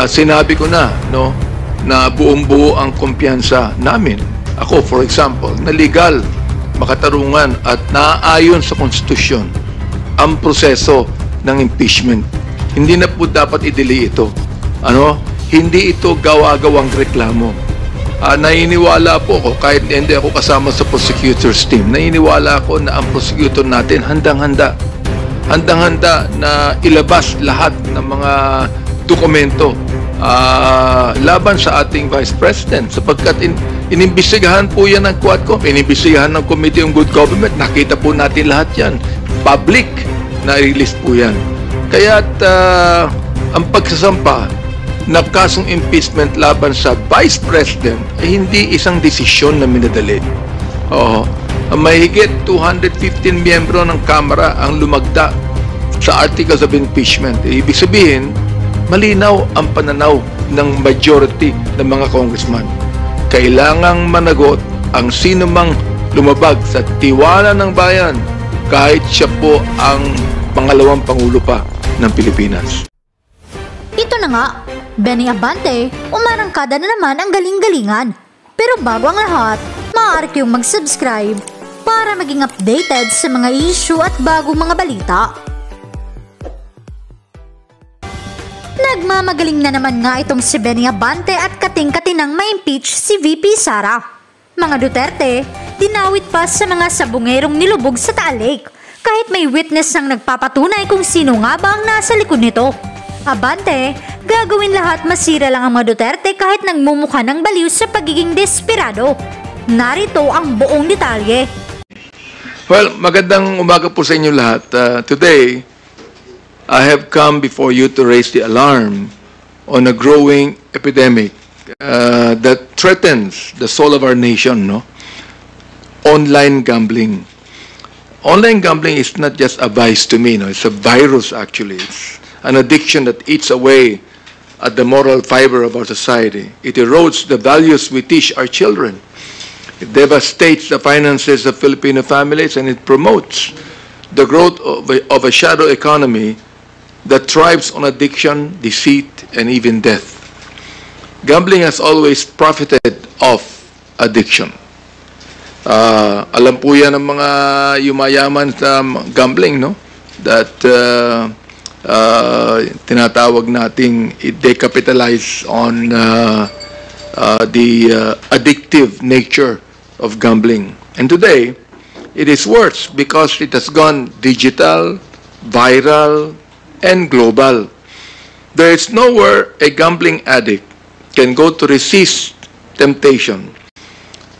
sinabi ko na, no, na buong-buo ang kumpiyansa namin. Ako, for example, na legal, makatarungan at naaayon sa konstitusyon ang proseso ng impeachment. Hindi na po dapat i-delay ito. Hindi ito gawa-gawang reklamo. Naniniwala po ako, kahit hindi ako kasama sa prosecutor's team, naniniwala ako na ang prosecutor natin handang-handa na ilabas lahat ng mga dokumento laban sa ating Vice President, sapagkat inimbestigahan po yan ng Quadcom, inimbestigahan ng Committee on Good Government, nakita po natin lahat yan, public na release po yan. Kaya't ang pagsasampa na kasong impeachment laban sa Vice President ay hindi isang desisyon na minadali. Ang mahigit 215 miyembro ng Kamara ang lumagda sa Articles of Impeachment. Ibig sabihin, malinaw ang pananaw ng majority ng mga congressman. Kailangang managot ang sinumang lumabag sa tiwala ng bayan kahit siya po ang pangalawang pangulo pa ng Pilipinas. Ito na nga, Benny Abante, umarangkada na naman ang galing-galingan. Pero bago ang lahat, maaari kayong mag-subscribe para maging updated sa mga issue at bagong mga balita. Nagmamagaling na naman nga itong si Benny Abante at kating-katinang ma-impeach si VP Sara. Mga Duterte, dinawit pa sa mga sabungerong nilubog sa Taal Lake, kahit may witness ang nagpapatunay kung sino nga ba ang nasa likod nito. Abante, gagawin lahat masira lang ang mga Duterte kahit nagmumukha ng baliw sa pagiging desperado. Narito ang buong detalye. Well, magandang umaga po sa inyo lahat. Today, I have come before you to raise the alarm on a growing epidemic that threatens the soul of our nation, no? Online gambling. Online gambling is not just a vice to me, no? It's a virus, actually. It's an addiction that eats away at the moral fiber of our society. It erodes the values we teach our children. It devastates the finances of Filipino families, and it promotes the growth of a shadow economy that thrives on addiction, deceit, and even death. Gambling has always profited off addiction. Alam po yan ng mga yumayaman sa gambling, no? That tinatawag nating they capitalize on the addictive nature of gambling. And today, it is worse because it has gone digital, viral, and global. There is nowhere a gambling addict can go to resist temptation,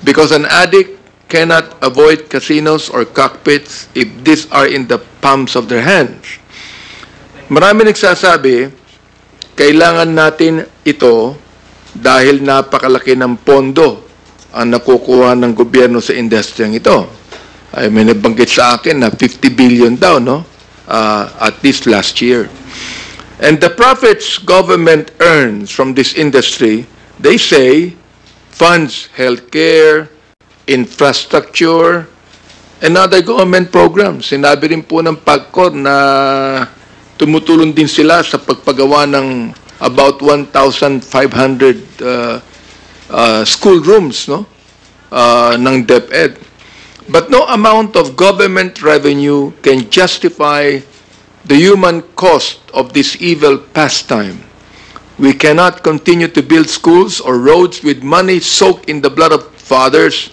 because an addict cannot avoid casinos or cockpits if these are in the palms of their hands. Marami nagsasabi, kailangan natin ito dahil napakalaki ng pondo ang nakukuha ng gobyerno sa industriyang ito. Ay may nabanggit sa akin na 50 billion daw, no? At least last year. And the profits government earns from this industry, they say, funds healthcare, infrastructure, and other government programs. Sinabi rin po ng PAGCOR na tumutulong din sila sa pagpagawa ng about 1,500 school rooms, no? Ng DepEd. But no amount of government revenue can justify the human cost of this evil pastime. We cannot continue to build schools or roads with money soaked in the blood of fathers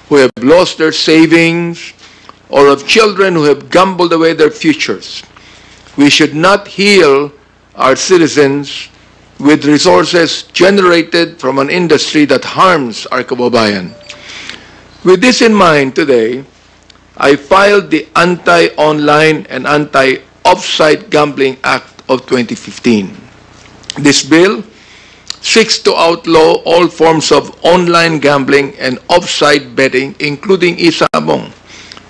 who have lost their savings, or of children who have gambled away their futures. We should not heal our citizens with resources generated from an industry that harms our kababayan. With this in mind today, I filed the Anti-Online and Anti-Offsite Gambling Act of 2015. This bill seeks to outlaw all forms of online gambling and offsite betting, including isabong.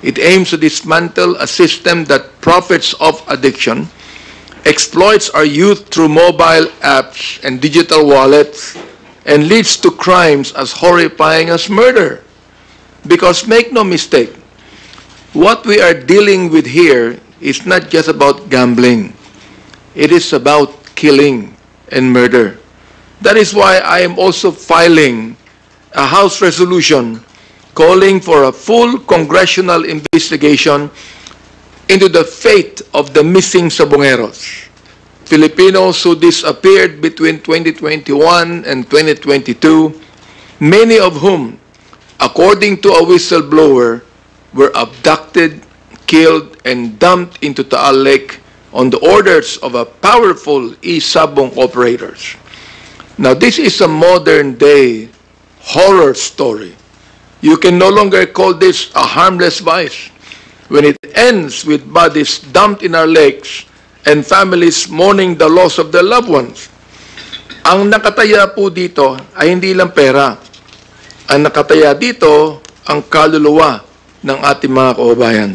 It aims to dismantle a system that profits off addiction, exploits our youth through mobile apps and digital wallets, and leads to crimes as horrifying as murder. Because make no mistake, what we are dealing with here is not just about gambling. It is about killing and murder. That is why I am also filing a House resolution calling for a full congressional investigation into the fate of the missing Sabongeros, Filipinos who disappeared between 2021 and 2022, many of whom, according to a whistleblower, were abducted, killed, and dumped into Taal Lake on the orders of a powerful e-sabong operators. Now, this is a modern-day horror story. You can no longer call this a harmless vice when it ends with bodies dumped in our lakes and families mourning the loss of their loved ones. Ang nakataya po dito ay hindi lang pera. Ang nakataya dito ang kaluluwa ng ating mga kababayan.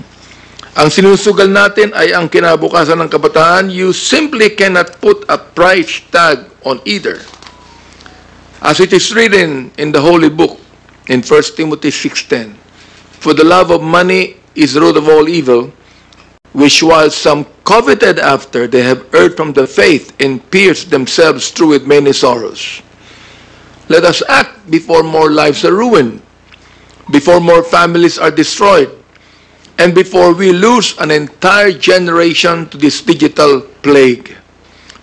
Ang sinusugal natin ay ang kinabukasan ng kabataan. You simply cannot put a price tag on either. As it is written in the Holy Book, in 1 Timothy 6:10, for the love of money is the root of all evil, which while some coveted after, they have erred from the faith and pierced themselves through with many sorrows. Let us act before more lives are ruined, before more families are destroyed, and before we lose an entire generation to this digital plague.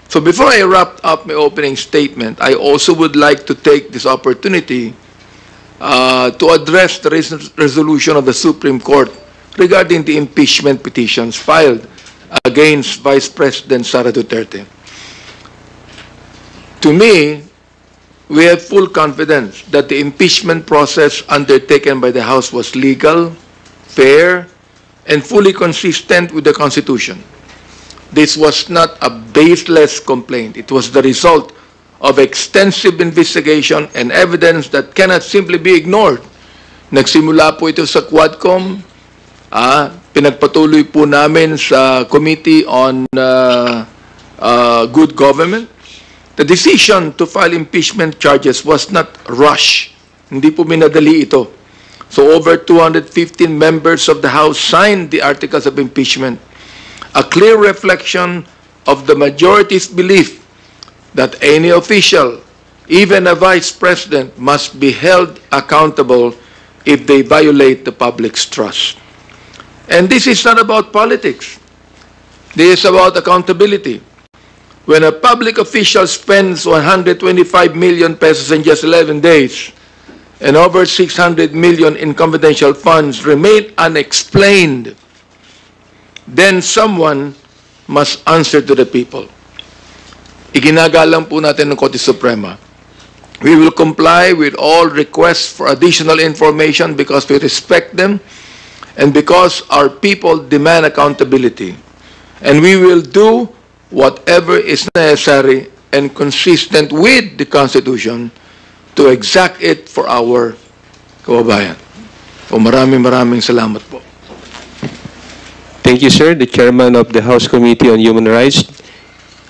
So before I wrap up my opening statement, I also would like to take this opportunity to address the recent resolution of the Supreme Court regarding the impeachment petitions filed against Vice President Sara Duterte. To me, we have full confidence that the impeachment process undertaken by the House was legal, fair, and fully consistent with the Constitution. This was not a baseless complaint. It was the result of extensive investigation and evidence that cannot simply be ignored. Nagsimula po ito sa Quadcom, pinagpatuloy po namin sa Committee on Good Government. The decision to file impeachment charges was not rushed. Hindi po minadali ito. So over 215 members of the House signed the articles of impeachment, a clear reflection of the majority's belief that any official, even a vice president, must be held accountable if they violate the public's trust. And this is not about politics. This is about accountability. When a public official spends 125 million pesos in just 11 days, and over 600 million in confidential funds remain unexplained, then someone must answer to the people. Iginagalang po natin ng Korte Suprema. We will comply with all requests for additional information because we respect them and because our people demand accountability. And we will do whatever is necessary and consistent with the Constitution to exact it for our kababayan. So maraming salamat po. Thank you, sir. The chairman of the House Committee on Human Rights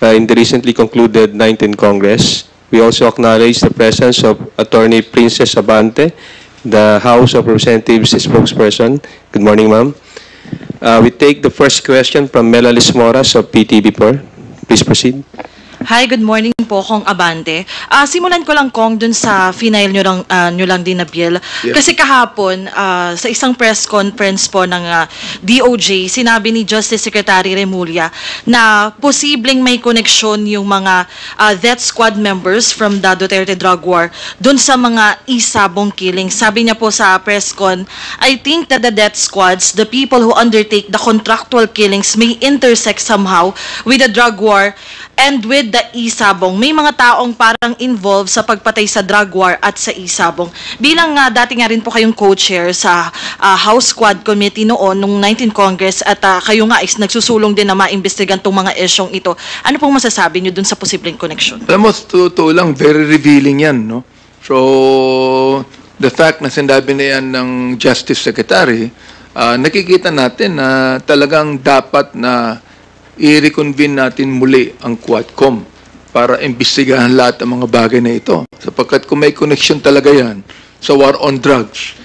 in the recently concluded 19th Congress. We also acknowledge the presence of Attorney Princess Abante, the House of Representatives spokesperson. Good morning, ma'am. We take the first question from Melalis Moras of PTV4. Please proceed. Hi, good morning po, Kong Abante. Simulan ko lang, Kong, dun sa final nyo lang din na bill. Yeah. Kasi kahapon, sa isang press conference po ng DOJ, sinabi ni Justice Secretary Remulla na posibleng may koneksyon yung mga death squad members from the Duterte drug war dun sa mga isabong killings. Sabi niya po sa press con, I think that the death squads, the people who undertake the contractual killings may intersect somehow with the drug war and with the isabong. May mga taong parang involved sa pagpatay sa drug war at sa isabong. Bilang dati nga rin po kayong co-chair sa House Squad Committee noon, nung 19th Congress, at kayo nga is nagsusulong din na maimbestigan tong mga isyong ito. Ano pong masasabi nyo dun sa posibleng connection? Alam mo, totoo lang, very revealing yan, no? So, the fact na sinabi na yan ng Justice Secretary, nakikita natin na talagang dapat na i-reconvene natin muli ang Quadcom para imbestigahan lahat ng mga bagay na ito. Sapagkat kung may connection talaga yan sa war on drugs,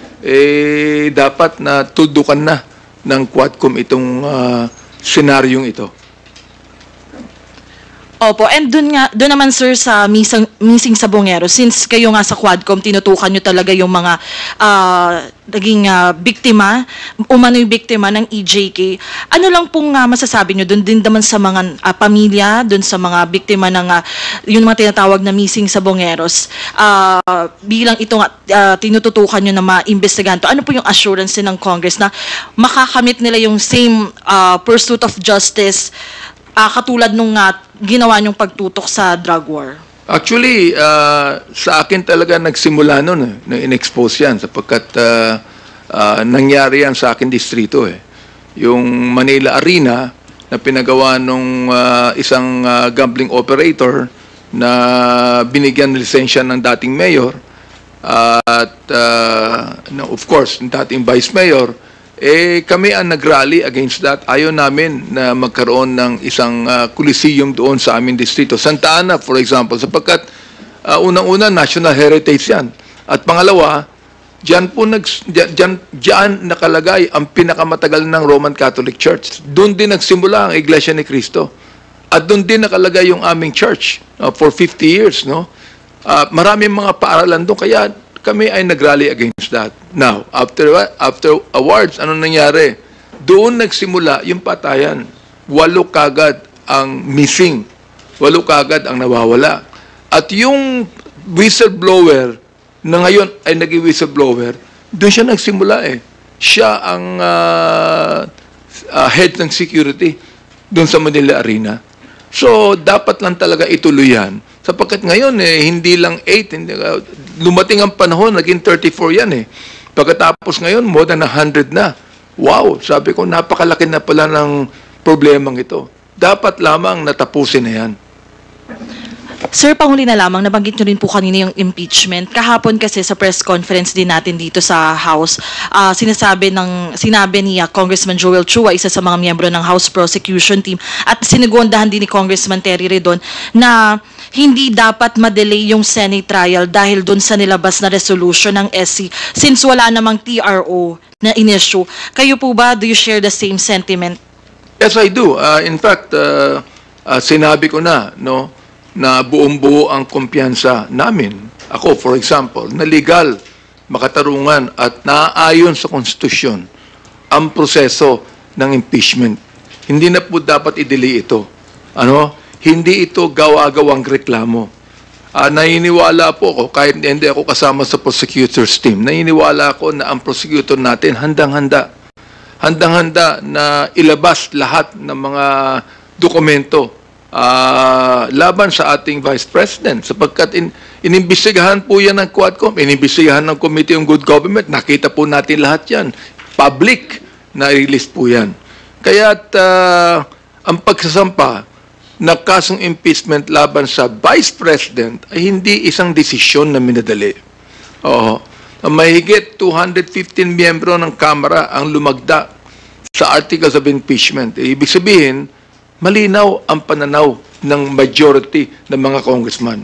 dapat na tudukan na ng Quadcom itong senaryong ito. Opo, and doon naman sir sa Missing Sabongero, since kayo nga sa Quadcom, tinutukan nyo talaga yung mga naging biktima, umano'y biktima ng EJK. Ano lang pong masasabi nyo doon din naman sa mga pamilya, doon sa mga biktima ng yung mga tinatawag na Missing Sabongeros, bilang ito nga tinututukan nyo na maimbestiganto, ano po yung assurance ng Congress na makakamit nila yung same pursuit of justice katulad nung ginawa niyong pagtutok sa drug war? Actually, sa akin talaga nagsimula nun na in-expose yan sapagkat nangyari yan sa akin distrito Yung Manila Arena na pinagawa nung isang gambling operator na binigyan ng lisensya ng dating mayor at of course, ng dating vice mayor, kami ang nag-rally against that. Ayaw namin na magkaroon ng isang coliseum doon sa aming distrito. Santa Ana, for example, sapagkat unang-una, national heritage yan. At pangalawa, diyan nakalagay ang pinakamatagal ng Roman Catholic Church. Doon din nagsimula ang Iglesia ni Cristo. At doon din nakalagay yung aming church for 50 years. No? Maraming mga paaralan doon. Kaya kami ay nag-rally against that. Now, after awards, ano nangyari? Doon nagsimula yung patayan. 8 kagad ang missing. 8 kagad ang nawawala. At yung whistleblower na ngayon ay naging whistleblower, doon siya nagsimula Siya ang head ng security doon sa Manila Arena. So, dapat lang talaga ituloy yan. Sapagkat ngayon, hindi lang 8. Lumating ang panahon, naging 34 yan Pagkatapos ngayon, more than 100 na. Wow, sabi ko, napakalaki na pala ng problemang ito. Dapat lamang natapusin na yan. Sir, panghuli na lamang, nabanggit nyo rin po kanina yung impeachment. Kahapon kasi sa press conference din natin dito sa House, sinabi ni Congressman Joel Chua, isa sa mga miyembro ng House Prosecution Team, at sinigondahan din ni Congressman Terry Redon na hindi dapat ma-delay yung Senate trial dahil doon sa nilabas na resolution ng SC since wala namang TRO na in-issue. Kayo po ba, do you share the same sentiment? Yes, I do. In fact, sinabi ko na buong-buo ang kumpiyansa namin. Ako, for example, na legal, makatarungan at naaayon sa konstitusyon ang proseso ng impeachment. Hindi na po dapat i-delay ito. Hindi ito gawa-gawang reklamo. Naniniwala po ako, kahit hindi ako kasama sa prosecutor's team, naniniwala ako na ang prosecutor natin handang-handa na ilabas lahat ng mga dokumento laban sa ating Vice President. Sapagkat inimbestigahan po yan ng Quadcom, inimbestigahan ng Committee on Good Government, nakita po natin lahat yan. Public na release po yan. Kaya't ang pagsasampa na kasong impeachment laban sa Vice President ay hindi isang desisyon na minadali. Mahigit 215 miyembro ng Kamara ang lumagda sa articles of impeachment. Ibig sabihin, malinaw ang pananaw ng majority ng mga congressman.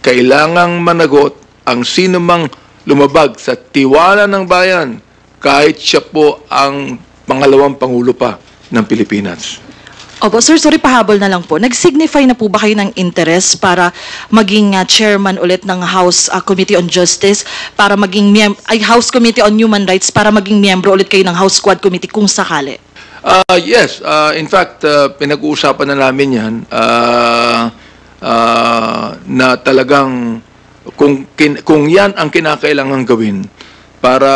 Kailangang managot ang sinumang lumabag sa tiwala ng bayan kahit siya po ang pangalawang pangulo pa ng Pilipinas. Opo, sir, sorry, pahabol na lang po. Nag-signify na po ba kayo ng interest para maging chairman ulit ng House Committee on Justice, para maging House Committee on Human Rights, para maging miyembro ulit kayo ng House Quad Committee kung sakali? Yes. In fact, pinag-uusapan na namin yan na talagang kung yan ang kinakailangan gawin para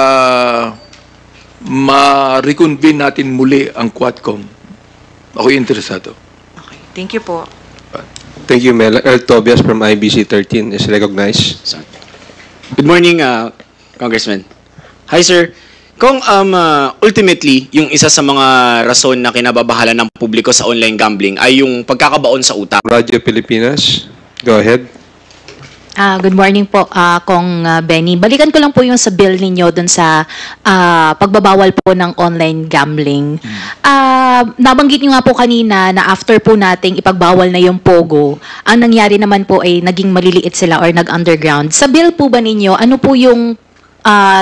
ma-reconvene natin muli ang Quadcom. Ako'y interesado. Okay. Thank you po. Thank you, Mel. Earl Tobias from IBC 13 is recognized. Good morning, Congressman. Hi, sir. Kung ultimately, yung isa sa mga rason na kinababahala ng publiko sa online gambling ay yung pagkakabaon sa utang. Radio Pilipinas, go ahead. Good morning po, Kong Benny. Balikan ko lang po yung sa bill ninyo dun sa pagbabawal po ng online gambling. Nabanggit nyo nga po kanina na after po nating ipagbawal na yung POGO, ang nangyari naman po ay naging maliliit sila or nag-underground. Sa bill po ba ninyo, ano po yung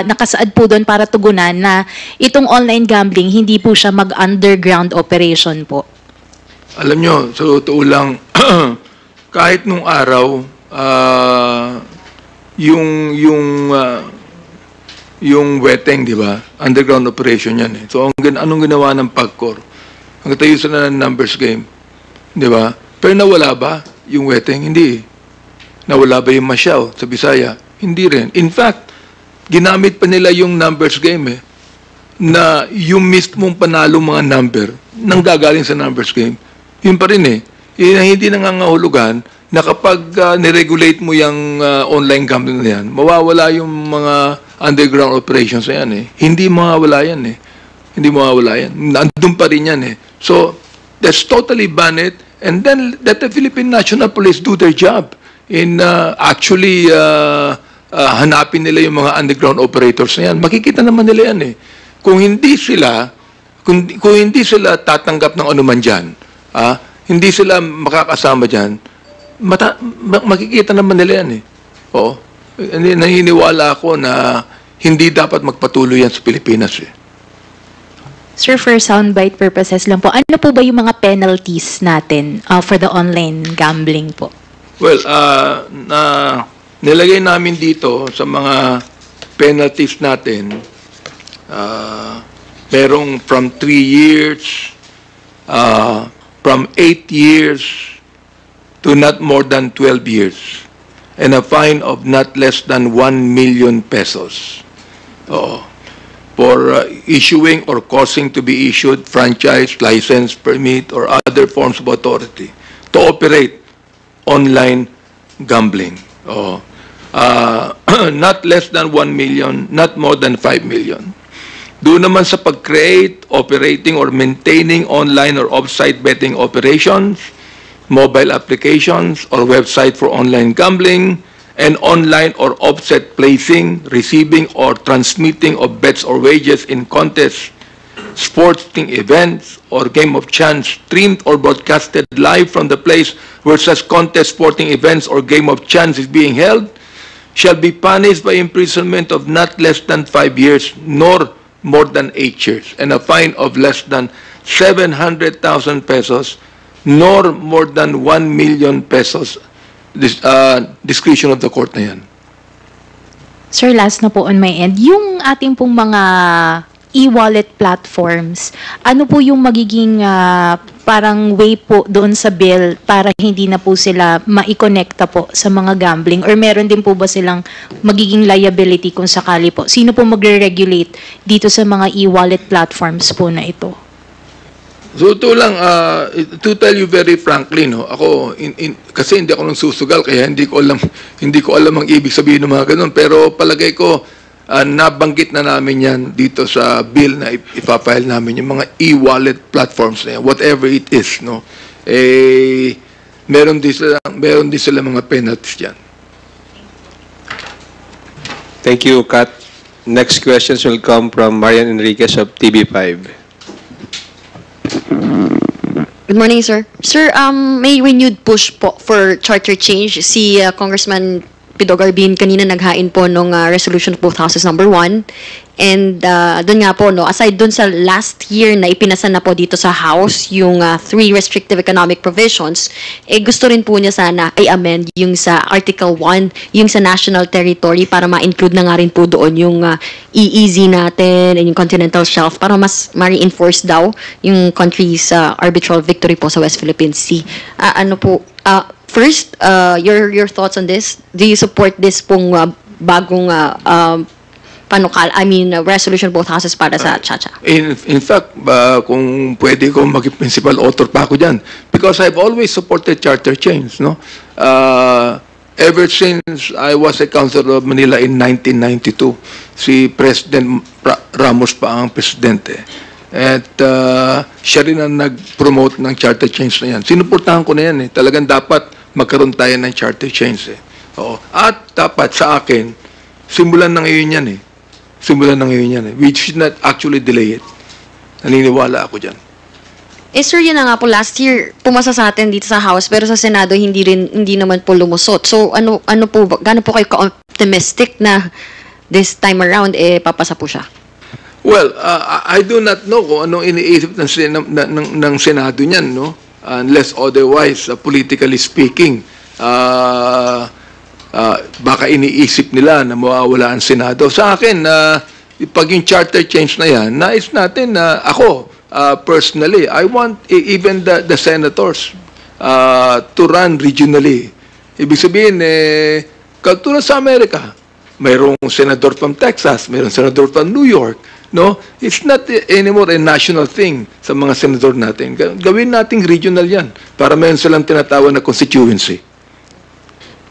nakasaad po doon para tugunan na itong online gambling, hindi po siya mag-underground operation po? Alam nyo, sa totoo lang, kahit nung araw, yung weteng, di ba? Underground operation yan eh. So, anong ginawa ng PAGCOR? Nagtayo sila ng numbers game. Di ba? Pero nawala ba yung weteng? Hindi. Nawala ba yung masyaw sa Bisaya? Hindi rin. In fact, ginamit pa nila yung numbers game eh, na yung mismong panalo mga number nang gagaling sa numbers game. Yun pa rin eh. Hindi nangangahulugan na kapag niregulate mo yung online gambling na yan, mawawala yung mga underground operations na yan eh. Hindi mawawala yan eh. Hindi mawawala yan. Nandun pa rin yan eh. So, let's totally ban it and then let the Philippine National Police do their job in actually hanapin nila yung mga underground operators na yan. Makikita naman nila yan eh. Kung hindi sila tatanggap ng anuman dyan, hindi sila makakasama dyan, makikita naman nila yan eh. Oo. Naniniwala ako na hindi dapat magpatuloy yan sa Pilipinas eh. Sir, for soundbite purposes lang po, ano po ba yung mga penalties natin for the online gambling po? Well, nilagay namin dito sa mga penalties natin, merong from 3 years, from 8 years to not more than 12 years, and a fine of not less than 1 million pesos. For issuing or causing to be issued franchise, license, permit, or other forms of authority to operate online gambling. Not less than 1 million, not more than 5 million. Doon naman sa pag-create, operating, or maintaining online or off-site betting operations, mobile applications, or website for online gambling, and online or offset placing, receiving, or transmitting of bets or wagers in contests, sporting events, or game of chance streamed or broadcasted live from the place where such contest, sporting events, or game of chance is being held, shall be punished by imprisonment of not less than 5 years, nor more than 8 years, and a fine of less than 700,000 pesos, nor more than 1 million pesos. Discretion of the court na yan. Sir, last na po on my end, yung ating pong mga e-wallet platforms, ano po yung magiging parang way po doon sa bill para hindi na po sila maikonekta po sa mga gambling? Or meron din po ba silang magiging liability kung sakali po? Sino po magre-regulate dito sa mga e-wallet platforms po na ito? So ito lang, to tell you very frankly, no, ako, kasi hindi ako nang susugal, kaya hindi ko alam ang ibig sabihin ng mga ganun. Pero palagay ko, nabanggit na namin yan dito sa bill na ipapile namin, yung mga e-wallet platforms na yan, whatever it is, no. Meron din sila mga penalties dyan. Thank you, Kat. Next questions will come from Marian Enriquez of TV5. Good morning, sir. Sir, may renewed push po for charter change. Si Congressman Pido Garbin kanina naghain po nung resolution of both houses number 1. And doon nga po, no, aside doon sa last year na ipinasa na po dito sa House, yung 3 restrictive economic provisions, gusto rin po niya sana i-amend yung sa Article 1, yung sa national territory para ma-include na nga rin po doon yung EEZ natin and yung continental shelf para mas ma-reinforce daw yung country's arbitral victory po sa West Philippine Sea. First, your thoughts on this? Do you support this pong bagong resolution both houses para sa Chacha? In fact, kung pwede ko maging principal author pa ako dyan, because I've always supported charter change, no? Ever since I was a councilor of Manila in 1992, si President Ramos pa ang presidente. At siya rin ang nag-promote ng charter change na yan. Sinuportahan ko na yan eh. Talagang dapat magkaroon tayo ng charter change eh. Oo. At dapat sa akin, simulan na ngayon yan eh. Simulan na ngayon yan eh. We should not actually delay it. Naniniwala ako dyan. Sir, yun na nga po, last year, pumasa sa atin dito sa House, pero sa Senado, hindi naman po lumusot. So, gaano po kayo ka-optimistic na this time around, papasa po siya? Well, I do not know kung anong iniisip ng Senado niyan, no? Unless otherwise, politically speaking, baka iniisip nila na mawawala ang Senado. Sa akin, pag yung charter change na yan, nais natin na ako, personally, I want even the senators to run regionally. Ibig sabihin, katulad sa Amerika, mayroong senador from Texas, mayroong senador from New York, no? It's not anymore a national thing sa mga senador natin. Gawin nating regional yan para mayroon silang tinatawag na constituency.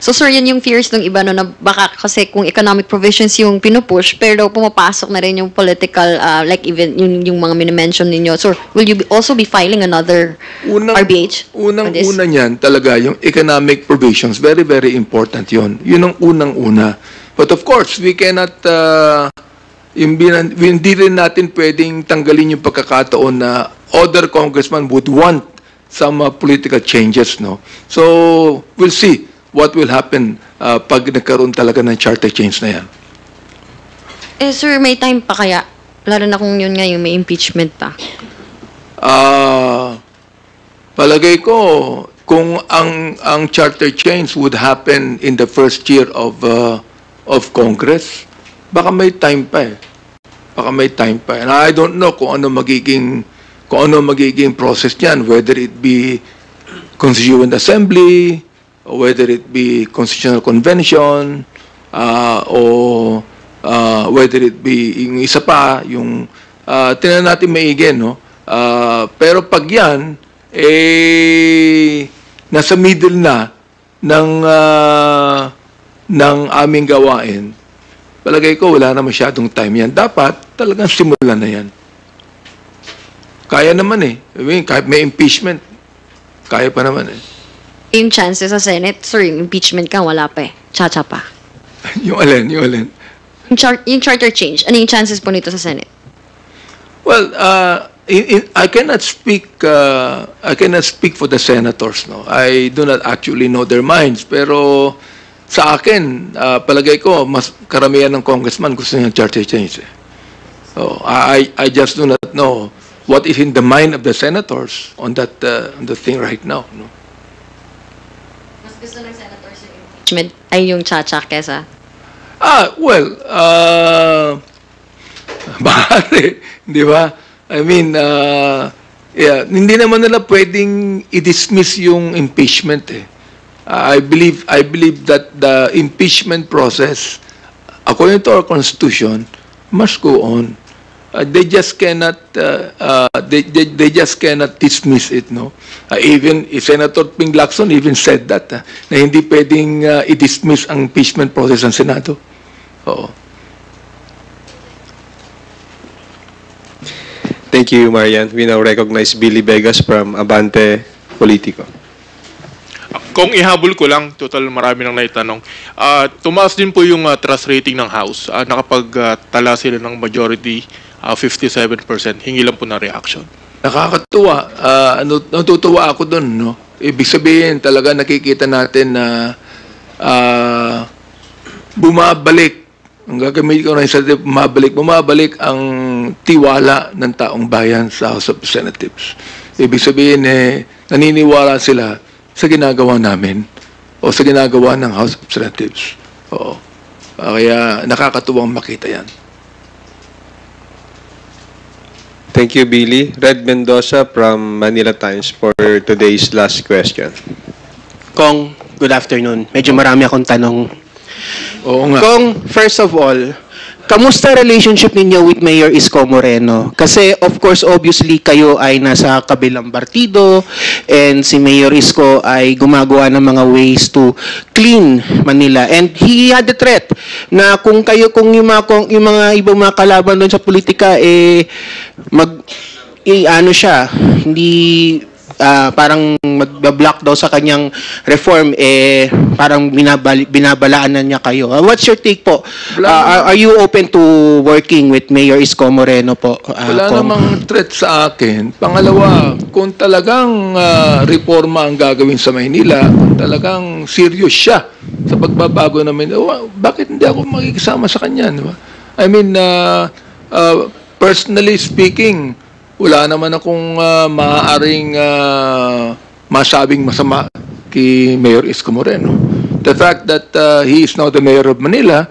So sir, yan yung fears ng iba no, na baka kasi kung economic provisions yung pinupush, pero pumapasok na rin yung political, like even yung mga minimension ninyo. So will you also be filing another RBH? Unang-una niyan talaga yung economic provisions. Very, very important yon. Yun ang unang-una. But of course, we cannot, hindi rin natin pwedeng tanggalin yung pagkakataon na other congressman would want some political changes, no? So, we'll see what will happen pag nagkaroon talaga ng charter change na yan. Sir, may time pa kaya? Lalo na kung yun nga yung may impeachment pa. Palagay ko, kung ang charter change would happen in the first year of Congress, baka may time pa eh. Baka may time pa. And I don't know kung ano magiging process niyan, whether it be Constituent Assembly, or whether it be Constitutional Convention, or whether it be yung isa pa, yung tingnan natin maigi, no? Pero pag yan, nasa middle na ng aming gawain, palagay ko wala na masyadong time yan. Dapat talagang simulan na yan. Kaya naman eh. I mean, kahit may impeachment, kaya pa naman eh. Yung chances sa Senate, sir, yung impeachment ka, wala pa eh. Chacha pa. Yung alin? Yung charter change, ano yung chances po nito sa Senate? Well, I cannot speak for the senators, no. I do not actually know their minds, pero sa akin, palagay ko mas karamihan ng congressman gusto niya charter change. So, I just do not know what is in the mind of the senators on that on the thing right now, no. Mas gusto ng senators yung impeachment ay yung chacha kesa? Well, bakit, di ba? I mean, yeah, hindi naman nila pwedeng i-dismiss yung impeachment eh. I believe that the impeachment process, according to our Constitution, must go on. They just cannot they just cannot dismiss it, no. Even Senator Ping Lacson even said that na hindi pwedeng i-dismiss ang impeachment process ng Senado. Oo. Thank you, Marian. We now recognize Billy Vegas from Abante Politico. Kung ihabol ko lang, total marami nang naitanong. Tumaas din po yung trust rating ng House. Nakapagtala sila ng majority, 57%. Hingi lang po na reaction. Nakakatuwa. Natutuwa ako doon, no? Ibig sabihin, talaga nakikita natin na bumabalik. Ang gagamit ko na sa bumabalik ang tiwala ng taong bayan sa House of Representatives. Ibig sabihin, naniniwala sila sa ginagawa namin o sa ginagawa ng House of Representatives. Oo. Kaya nakakatuwang makita yan. Thank you, Billy. Red Mendoza from Manila Times for today's last question. Kong, good afternoon. Medyo marami akong tanong. Oo nga. Kong, first of all, kamusta relationship ninyo with Mayor Isko Moreno? Kasi of course, obviously, kayo ay nasa kabilang partido and si Mayor Isko ay gumagawa ng mga ways to clean Manila. And he had the threat na kung yung mga ibang mga kalaban doon sa politika, parang mag-block daw sa kanyang reform, parang binabalaan na niya kayo. What's your take po? Are you open to working with Mayor Isko Moreno po? Wala namang threat sa akin. Pangalawa, kung talagang reforma ang gagawin sa Maynila, kung talagang serious siya sa pagbabago ng Maynila, bakit hindi ako makikisama sa kanya? Diba? I mean, personally speaking, wala naman akong maaaring masabing masama kay Mayor Isko Moreno. The fact that he is now the mayor of Manila,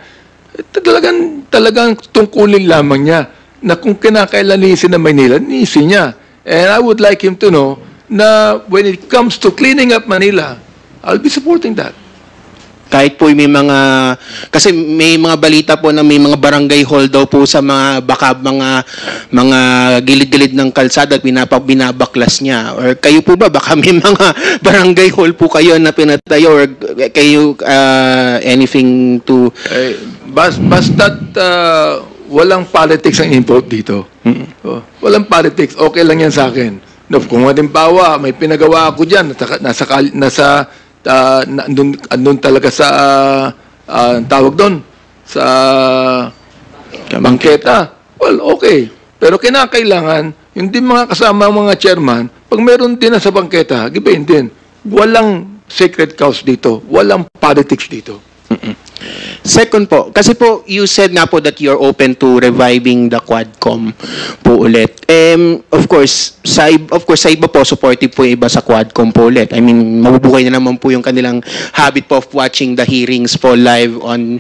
talagang tungkulin lamang niya na kung kinakailan linisin ng Manila, linisin niya. And I would like him to know na when it comes to cleaning up Manila, I'll be supporting that. Kahit po may mga, kasi may mga balita po na may mga barangay hall daw po sa mga mga gilid-gilid ng kalsada at binabaklas niya. Or kayo po ba, baka may mga barangay hall po kayo na pinatayo or kayo anything to... Basta't walang politics ang input dito. Walang politics, okay lang yan sa akin. No, kung halimbawa, may pinagawa ako dyan, andun talaga sa tawag doon sa bangketa. Well, okay. Pero kinakailangan, hindi mga kasama mga chairman, pag meron din na sa bangketa, gibayin din. Walang sacred cows dito. Walang politics dito. Second po, kasi po you said nga po that you're open to reviving the Quadcom po ulit. Of course, sa iba po supportive po yung iba sa Quadcom po ulit. I mean, mabubuhay na naman po yung kanilang habit po of watching the hearings po live on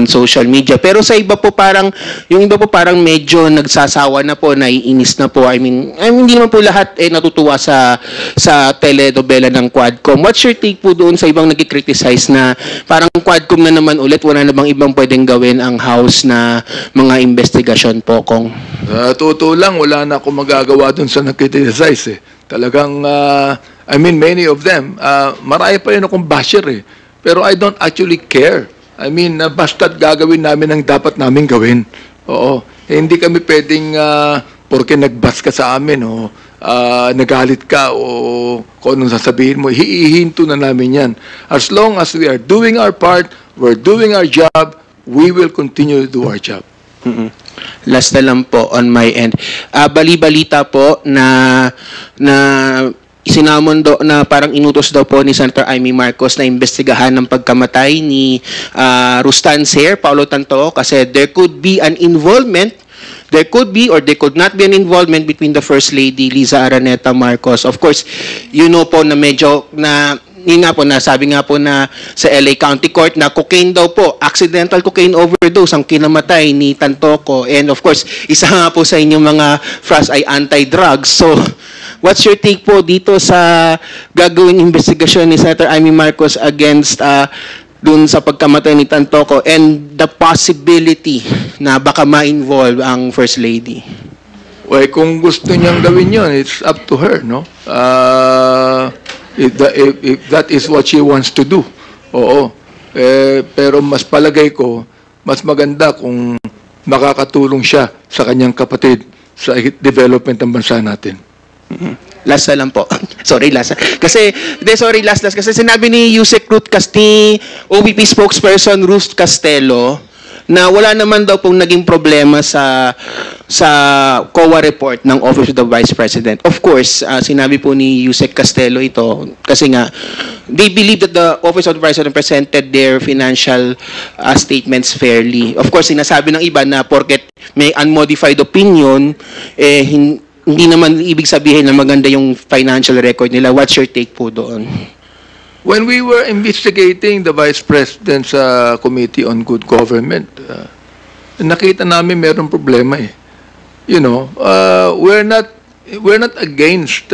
social media. Pero sa iba po parang yung iba po parang medyo nagsasawa na po, naiinis na po. I mean hindi naman po lahat natutuwa sa telenovela ng Quadcom. What's your take po doon sa ibang nagki-criticize na parang Quadcom na naman ulit, wala na bang ibang pwedeng gawin ang House na mga investigasyon po, Kong? Totoo lang, wala na akong magagawa dun sa nag-criticize eh. Talagang, I mean, many of them, marami pa yun akong basher eh. Pero I don't actually care. I mean, basta't gagawin namin ang dapat namin gawin. Oo. Hindi kami pwedeng, porque nag-bash ka sa amin o nagalit ka o kung anong sasabihin mo, hihinto na namin yan. As long as we are doing our part, we're doing our job, we will continue to do our job. Last na lang po on my end. Bali-balita po na sinamon do na parang inutos daw po ni Senator Amy Marcos na imbestigahan ng pagkamatay ni Rustan Ser, Paulo Tanto, kasi there could be an involvement. There could be or there could not be an involvement between the First Lady, Liza Araneta Marcos. Of course, you know po na medyo na yun nga po, nasabi nga po na sa LA County Court na cocaine daw po, accidental cocaine overdose ang kinamatay ni Tantoco. And of course, isa nga po sa inyong mga fras ay anti-drugs. So, what's your take po dito sa gagawing investigasyon ni Senator Amy Marcos against dun sa pagkamatay ni Tantoco and the possibility na baka ma-involve ang First Lady? Well, kung gusto niyang gawin yun, it's up to her, no? If that is what she wants to do. Oo. Pero mas palagay ko, mas maganda kung makakatulong siya sa kanyang kapatid sa development ng bansa natin. Last na lang po. Sorry, last. Kasi sinabi ni Yusek Ruth Casti, OVP spokesperson Ruth Castelo, na wala naman daw pong naging problema sa COA report ng Office of the Vice President. Of course, sinabi po ni Yusek Castelo ito kasi nga they believe that the Office of the Vice President presented their financial statements fairly. Of course, sinasabi ng iba na porket may unmodified opinion, hindi naman ibig sabihin na maganda yung financial record nila. What's your take po doon? When we were investigating the Vice President's Committee on Good Government, nakita namin mayroong problema eh. You know, we're not against,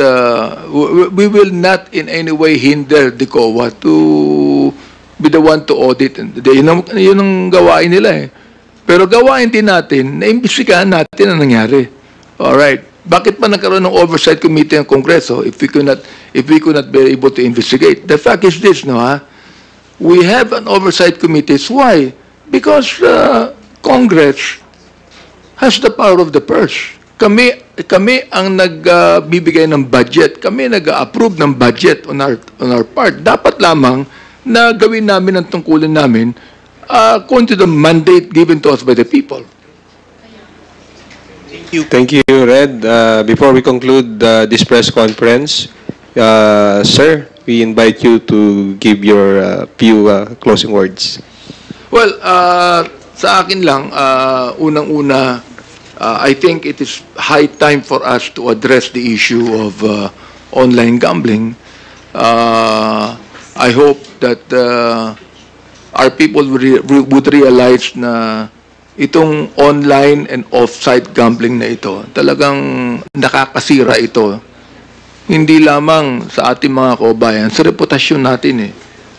we will not in any way hinder the COA to be the one to audit. Yun ang gawain nila eh. Pero gawain din natin, naimbestigahan natin ang nangyari. Alright. Bakit pa nagkaroon ng oversight committee ng Kongreso if we could not be able to investigate? The fact is this, no, we have an oversight committee. Why? Because Congress has the power of the purse. Kami ang nagbibigay ng budget. Kami nag-approve ng budget on our part. Dapat lamang na gawin namin ang tungkulin namin according to the mandate given to us by the people. Thank you, Red. Before we conclude this press conference, sir, we invite you to give your few closing words. Well, sa akin lang, unang-una, I think it is high time for us to address the issue of online gambling. I hope that our people would realize na itong online and off-site gambling na ito, talagang nakakasira ito. Hindi lamang sa ating mga kababayan, sa reputasyon natin eh.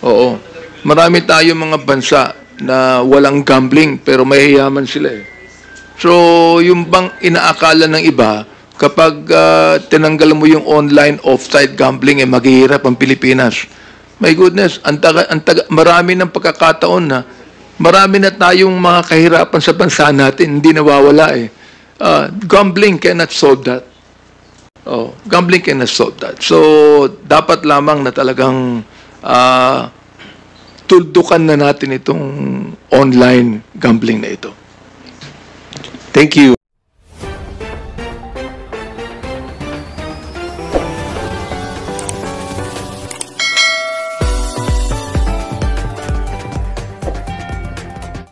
Oo. Marami tayong mga bansa na walang gambling pero mahiyaman sila eh. So, yung bang inaakala ng iba, kapag tinanggal mo yung online off-site gambling, eh maghihirap ang Pilipinas. My goodness, marami ng pagkakataon na marami na tayong mga kahirapan sa bansa natin, hindi nawawala eh. Gambling cannot solve that. Gambling cannot solve that. So, dapat lamang na talagang tuldukan na natin itong online gambling na ito. Thank you.